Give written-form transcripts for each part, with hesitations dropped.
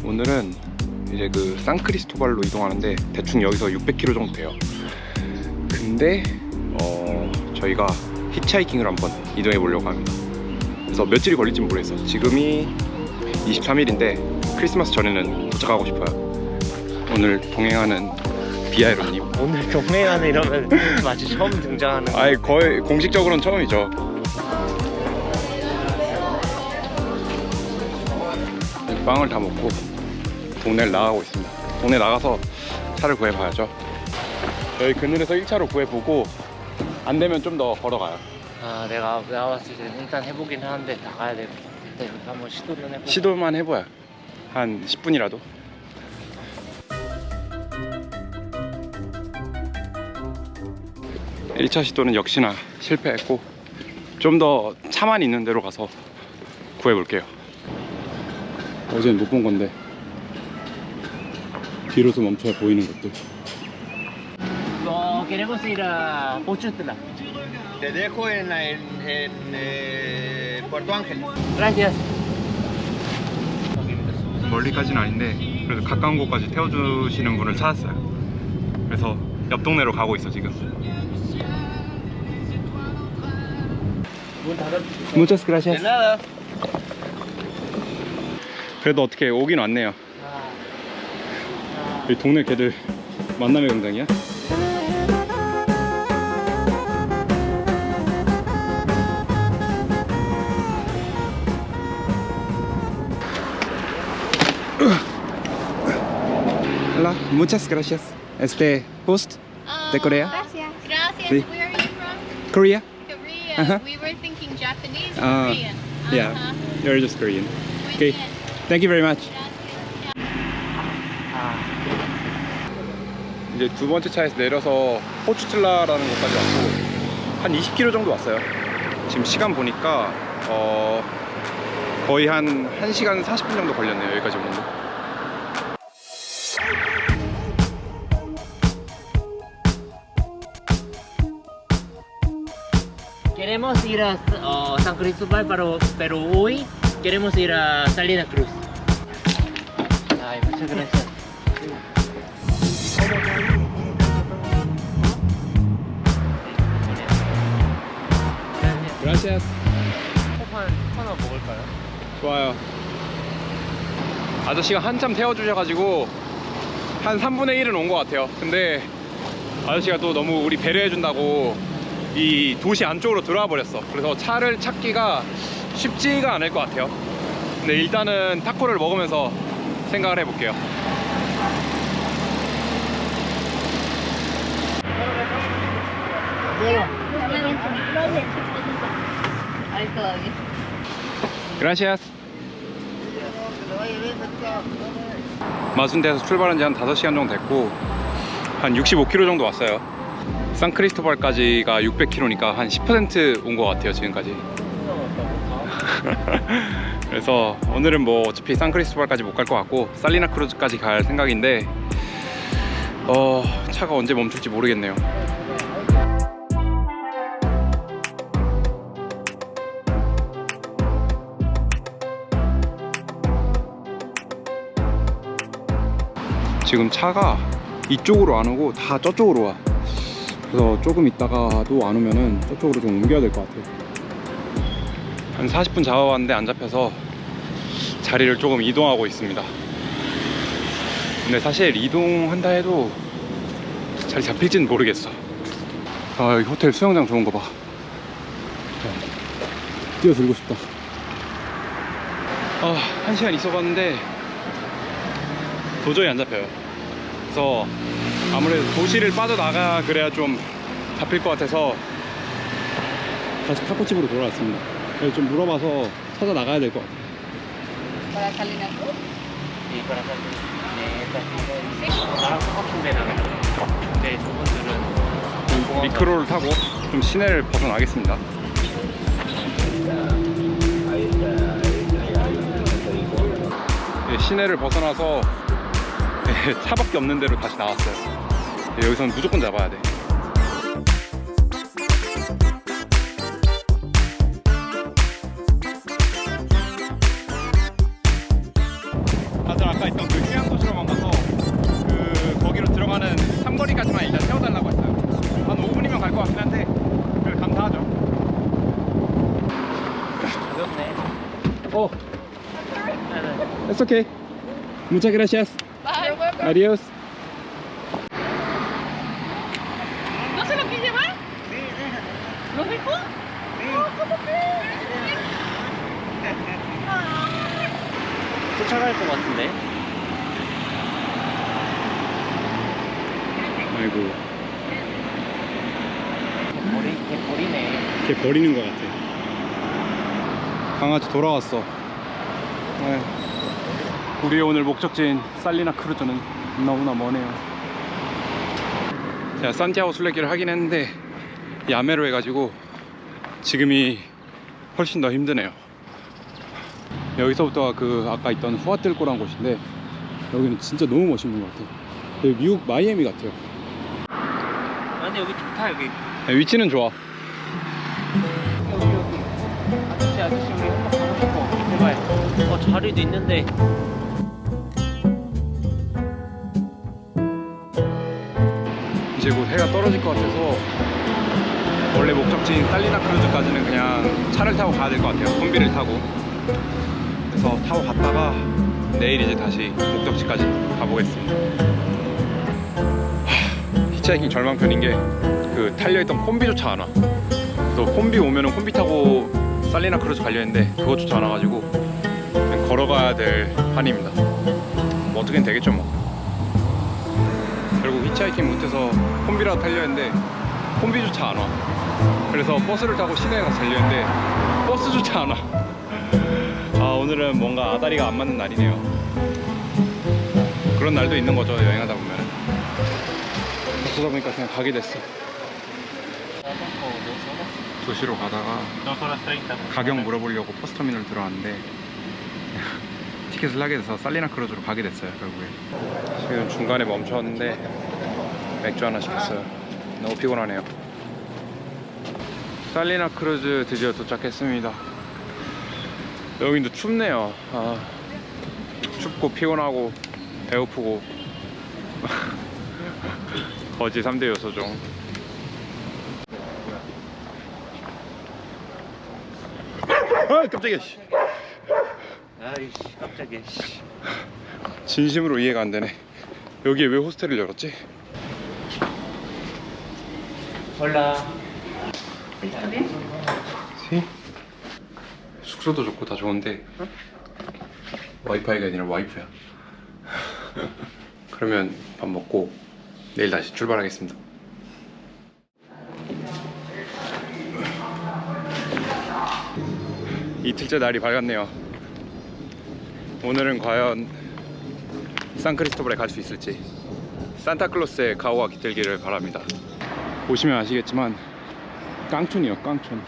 오늘은 이제 그 산크리스토발로 이동하는데 대충 여기서 600km 정도 돼요. 근데 저희가 히치하이킹을 한번 이동해 보려고 합니다. 그래서 며칠이 걸릴지 모르겠어. 지금이 23일인데 크리스마스 전에는 도착하고 싶어요. 오늘 동행하는 비아이로님. 오늘 동행하는 이러면 마치 처음 등장하는. 아예 거의 공식적으로는 처음이죠. 빵을 다 먹고 동네를 나가고 있습니다. 동네 나가서 차를 구해봐야죠. 저희 그늘에서 1차로 구해보고 안 되면 좀 더 걸어가요. 아, 내가 봤을 때는 일단 해보긴 하는데 나가야 될 것 같아. 일단 이렇게 한번 시도는 해보고. 시도만 해봐야 한 10분이라도. 일 차 시도는 역시나 실패했고 좀 더 차만 있는 데로 가서 구해볼게요. 어제는 못 본 건데 뒤로서 멈춰야 보이는 것들. queremos ir a Pochutla. Te dejo en Puerto Ángel. Gracias. 멀리까지는 아닌데 그래도 가까운 곳까지 태워주시는 분을 찾았어요. 그래서 옆 동네로 가고 있어 지금. Muchas De gracias. nada. 그래도 어떻게 오긴 왔네요. 이 동네 개들 만남의 광장이야? Hola, muchas gracias. Post de Corea? Gracias. Gracias. Sí. Where are you from? Korea? Korea. Uh-huh. We were thinking Japanese or Uh, Korean. Yeah, Uh-huh. you're just Korean. Muy Okay, bien. thank you very much. Gracias. 이제 두 번째 차에서 내려서 호추틀라라는 곳까지 왔고 한 20km 정도 왔어요. 지금 시간 보니까 거의 한 1시간 40분 정도 걸렸네요. 여기까지 오는데. Queremos ir a San Cristóbal, pero hoy queremos ir a Salina Cruz. Ay, muchas gracias. Gracias. 컵 하나 먹을까요? 좋아요. 아저씨가 한참 태워주셔가지고 한 3분의 1은 온 것 같아요. 근데 아저씨가 또 너무 우리 배려해준다고 이 도시 안쪽으로 들어와 버렸어. 그래서 차를 찾기가 쉽지가 않을 것 같아요. 근데 일단은 타코를 먹으면서 생각을 해볼게요. Gracias. 마순대에서 출발한 지 한 5시간 정도 됐고 한 65km 정도 왔어요. 산크리스토발까지가 600km니까 한 10% 온 것 같아요 지금까지. 그래서 오늘은 뭐 어차피 산크리스토발까지 못 갈 것 같고 살리나 크루즈까지 갈 생각인데 차가 언제 멈출지 모르겠네요. 지금 차가 이쪽으로 안 오고 다 저쪽으로 와. 그래서 조금 있다가도 안 오면은 저쪽으로 좀 옮겨야 될 것 같아요. 한 40분 잡아봤는데 안 잡혀서 자리를 조금 이동하고 있습니다. 근데 사실 이동한다 해도 잘 잡힐지는 모르겠어. 아, 여기 호텔 수영장 좋은 거 봐. 뛰어들고 싶다. 1시간 있어봤는데 도저히 안 잡혀요. 그래서 아무래도 도시를 빠져나가 그래야 좀 잡힐 것 같아서 다시 타코집으로 돌아왔습니다. 그래서 좀 물어봐서 찾아 나가야 될 것 같아요. Para Salina Cruz. Sí, para salir. 나랑 똑같은 데 나가요. 근데 저분들은 미크로를 타고 좀 시내를 벗어나겠습니다. 시내를 벗어나서 차밖에 없는 데로 다시 나왔어요. 여기서는 무조건 잡아야 돼. 아들 아까 있던 그 휴양 도시로만 가서 그 거기로 들어가는 삼거리까지만 일단 태워달라고 했어요. 한 5분이면 갈 것 같긴 한데 그래 감사하죠. 가볍네. 어, it's okay. Muchas gracias. Bye. Adiós. ¿No se lo quiere llevar? ¿Lo dejó? 쫓아갈 것 같은데. 아이고, 개버리네. 걔 버리는 것 같아. 강아지 돌아왔어. 네. 우리의 오늘 목적지인 살리나 크루즈는 너무나 머네요. 제가 산티아고 순례길을 하긴 했는데 야매로 해가지고 지금이 훨씬 더 힘드네요. 여기서부터가 그 아까 있던 후아텔코라는 곳인데 여기는 진짜 너무 멋있는 것 같아요. 여기 미국 마이애미 같아요. 아, 근데 여기 좋다 여기. 네, 위치는 좋아. 여기. 아저씨 우리 한번 가고 싶어. 제발. 자리도 있는데. 이제 곧 해가 떨어질 것 같아서 원래 목적지인 살리나 크루즈까지는 그냥 차를 타고 가야 될 것 같아요. 콤비를 타고. 그래서 타고 갔다가 내일 이제 다시 목적지까지 가보겠습니다. 히치하이킹 절망편인 게 그 탈려있던 콤비조차 안 와. 또 콤비 오면은 콤비 타고 살리나 크루즈 가려 했는데 그것조차 안 와가지고 그냥 걸어가야 될 판입니다. 뭐 어떻게든 되겠죠 뭐. 결국 히치하이킹 못해서 콤비라도 타려 했는데 콤비조차 안 와. 그래서 버스를 타고 시내에 가서 달려 했는데 버스조차 안 와. 아, 오늘은 뭔가 아다리가 안 맞는 날이네요. 그런 날도 있는 거죠, 여행하다 보면. 그러다 보니까 그냥 가게 됐어. 도시로 가다가 가격 물어보려고 버스터미널 들어왔는데 티켓을 하게 돼서 살리나 크루즈로 가게 됐어요, 결국에. 지금 중간에 멈췄는데 맥주 하나 시켰어요. 너무 피곤하네요. 살리나 크루즈 드디어 도착했습니다. 여기도 춥네요. 아, 춥고 피곤하고 배고프고 거지 3대 요소 중. 아, 깜짝이야. 아이씨 깜짝이야. 진심으로 이해가 안 되네. 여기에 왜 호스텔을 열었지? 홀라. 시? 숙소도 좋고 다 좋은데 와이파이가 아니라 와이프야. 그러면 밥 먹고 내일 다시 출발하겠습니다. 이틀째 날이 밝았네요. 오늘은 과연 산크리스토벌에 갈 수 있을지 산타클로스의 가오가 깃들기를 바랍니다. 보시면 아시겠지만 깡촌이요, 깡촌.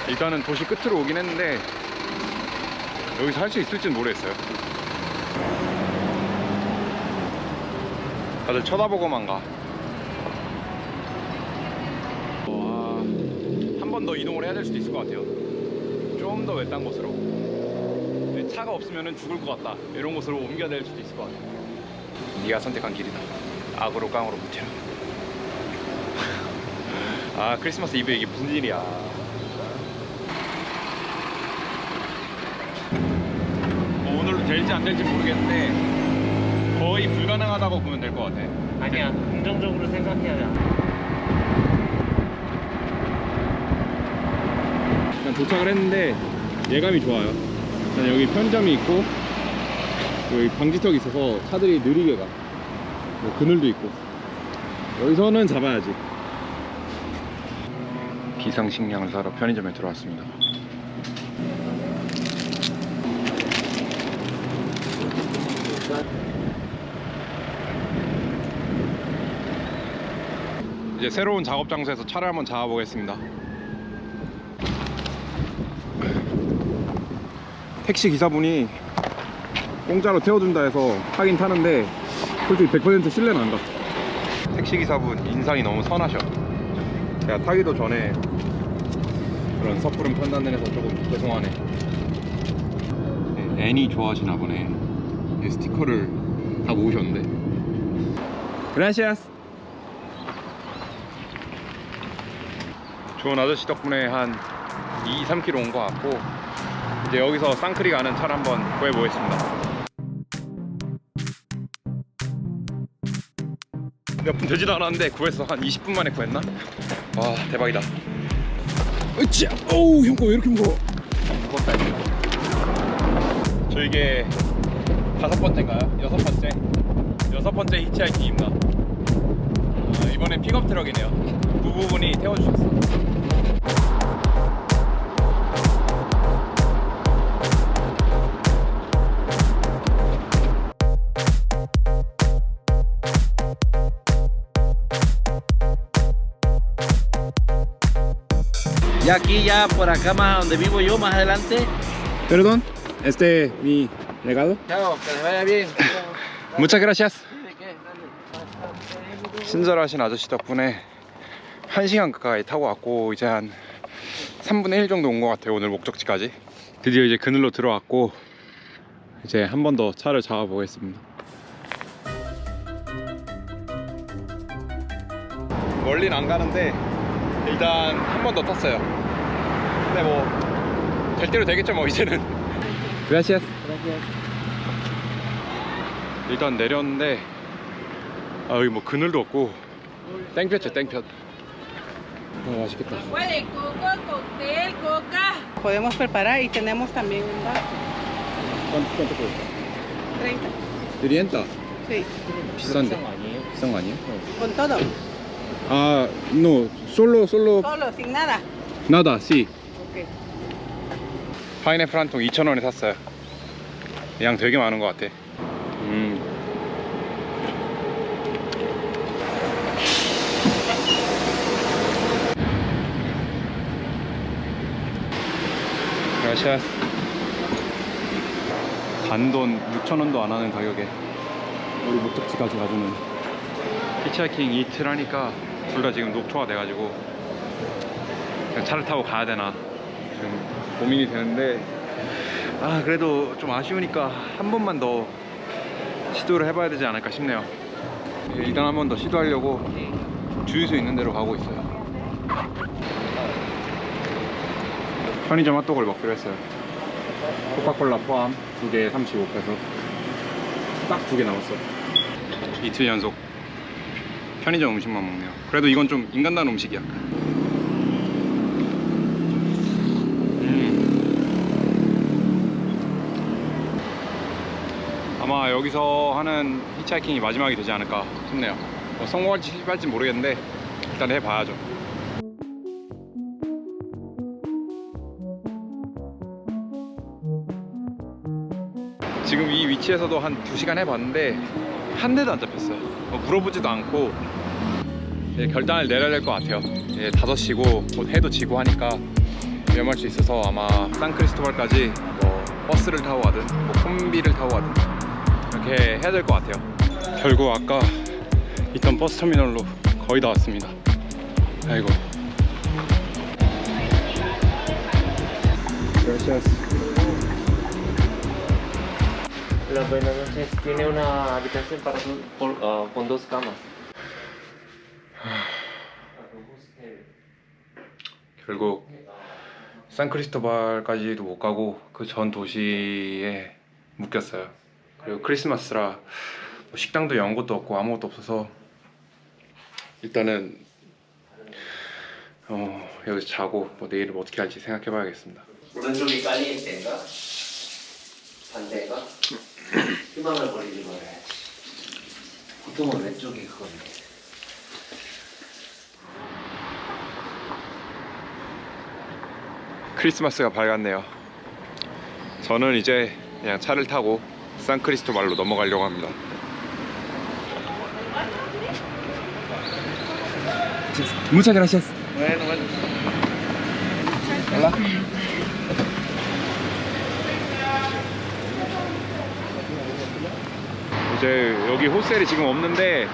일단은 도시 끝으로 오긴 했는데 여기서 할 수 있을지는 모르겠어요. 다들 쳐다보고만 가. 한 번 더 이동을 해야 될 수도 있을 것 같아요. 좀 더 외딴 곳으로. 차가 없으면 죽을 것 같다, 이런 곳으로 옮겨야 될 수도 있을 것 같아요. 네가 선택한 길이다. 악으로 깡으로 붙여라. 아, 크리스마스 이브에 이게 무슨 일이야. 뭐 오늘로 될지 안 될지 모르겠는데 거의 불가능하다고 보면 될 것 같아. 아니야 긍정적으로 생각해야 돼. 일단 도착을 했는데 예감이 좋아요. 일단 여기 편의점이 있고 여기 방지턱이 있어서 차들이 느리게 가. 뭐 그늘도 있고 여기서는 잡아야지. 비상식량을 사러 편의점에 들어왔습니다. 이제 새로운 작업 장소에서 차를 한번 잡아보겠습니다. 택시 기사분이 공짜로 태워준다 해서 타긴 타는데 솔직히 100% 신뢰는 안 가. 택시 기사분 인상이 너무 선하셔. 제가 타기도 전에 그런 섣부른 판단을 해서 조금 죄송하네. 네, 애니 좋아하시나 보네. 이 스티커를 다 모으셨는데. 그라시아스. 좋은 아저씨 덕분에 한 2-3km 온 것 같고 이제 여기서 쌍크리 가는 차를 한번 구해보겠습니다. 몇 분 되지도 않았는데 구했어. 한 20분 만에 구했나? 와 대박이다. 으쌰! 어우 형 거 왜 이렇게 무거워? 무겁다 이거. 저 이게 5번째인가요? 6번째? 6번째 히치하이킹입니다. 이번엔 픽업 트럭이네요. 부부분이 태워주셨어. Y aquí ya por acá más donde vivo yo, más adelante. Perdón, mi regalo. Chao, que les vaya bien. Muchas gracias. 친절하신 아저씨 덕분에 1시간 가까이 타고 왔고 이제 한 3분의 1 정도 온 것 같아요. 오늘 목적지까지. 드디어 이제 그늘로 들어왔고 이제 한 번 더 차를 잡아 보겠습니다. 멀리는 안 가는데 일단 한 번 더 탔어요. 근데 뭐 될 대로 되겠죠 뭐 이제는. Gracias. 일단 내렸는데 여기 뭐 그늘도 없고 땡볕이야 땡볕. 맛있겠다. Puede coco, cóctel, coca. Podemos preparar y tenemos también un vaso. ¿Cuánto cuesta? 30. 30? Sí. 비싼데? 아니에요? 비싼 거 아니에요? Con todo. 아, no, solo Solo, sin nada. nada, sí. Ok. 파인애플 한 통 2,000원에 샀어요. 양 되게 많은 것 같아. gracias. 단돈 6,000원도 안 하는 가격에 우리 목적지까지 가주는. 히치하이킹 이틀 하니까 둘 다 지금 녹초가 돼가지고 그냥 차를 타고 가야 되나 지금 고민이 되는데, 그래도 좀 아쉬우니까 한 번만 더 시도를 해봐야 되지 않을까 싶네요. 일단 한 번 더 시도하려고 주유소 있는 데로 가고 있어요. 편의점 핫도그를 먹기로 했어요. 코카콜라 포함 2개에 35페소. 딱 2개 남았어. 이틀 연속 편의점 음식만 먹네요. 그래도 이건 좀 인간다운 음식이야. 아마 여기서 하는 히치하이킹이 마지막이 되지 않을까 싶네요. 뭐 성공할지 실패할지 모르겠는데 일단 해봐야죠. 지금 이 위치에서도 한 2시간 해봤는데 한 대도 안 잡혔어요. 물어보지도 않고 결단을 내려야 될 것 같아요. 5시고 곧 해도 지고 하니까 위험할 수 있어서 아마 산크리스토발까지 뭐 버스를 타고 가든 뭐 콤비를 타고 가든 이렇게 해야 될 것 같아요. 결국 아까 있던 버스 터미널로 거의 다 왔습니다. 아이고. Gracias. Las buenas noches. Tiene una habitación para con 2 camas. 결국 산크리스토발까지도 못 가고 그 전 도시에 묶였어요. 그리고 크리스마스라 뭐 식당도 연 곳도 없고 아무것도 없어서 일단은 여기서 자고 뭐 내일을 뭐 어떻게 할지 생각해 봐야겠습니다. 오른쪽이 깔리인데인가? 반대인가? 희망을 버리지 말아야지. 보통은 왼쪽이 그건데. 크리스마스가 밝았네요. 저는 이제 그냥 차를 타고 산크리스토발로 넘어가려고 합니다. Muchas gracias. Bueno. Hola. 이제 여기 호스텔이 지금 없는데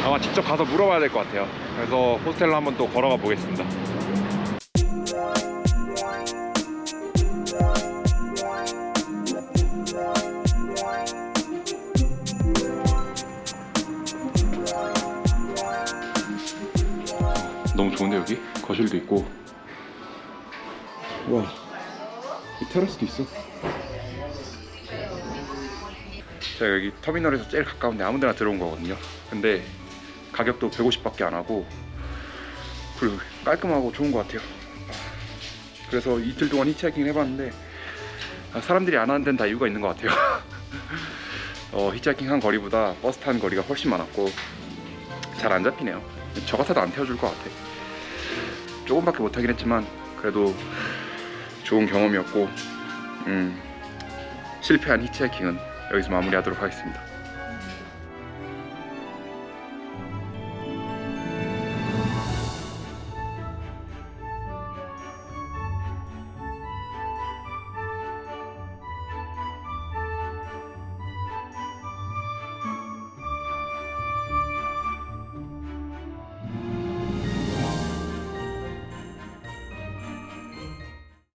아마 직접 가서 물어봐야 될 것 같아요. 그래서 호스텔로 한번 또 걸어가 보겠습니다. 거실도 있고. 와, 이 테라스도 있어. 제가 여기 터미널에서 제일 가까운데 아무 데나 들어온 거거든요. 근데 가격도 150밖에 안 하고, 그리고 깔끔하고 좋은 것 같아요. 그래서 이틀 동안 히치하이킹 해봤는데 사람들이 안 하는 데는 다 이유가 있는 것 같아요. 히치하이킹 한 거리보다 버스 탄 거리가 훨씬 많았고 잘 안 잡히네요. 저 같아도 안 태워줄 것 같아. 조금밖에 못하긴 했지만 그래도 좋은 경험이었고, 실패한 히치하이킹은 여기서 마무리하도록 하겠습니다.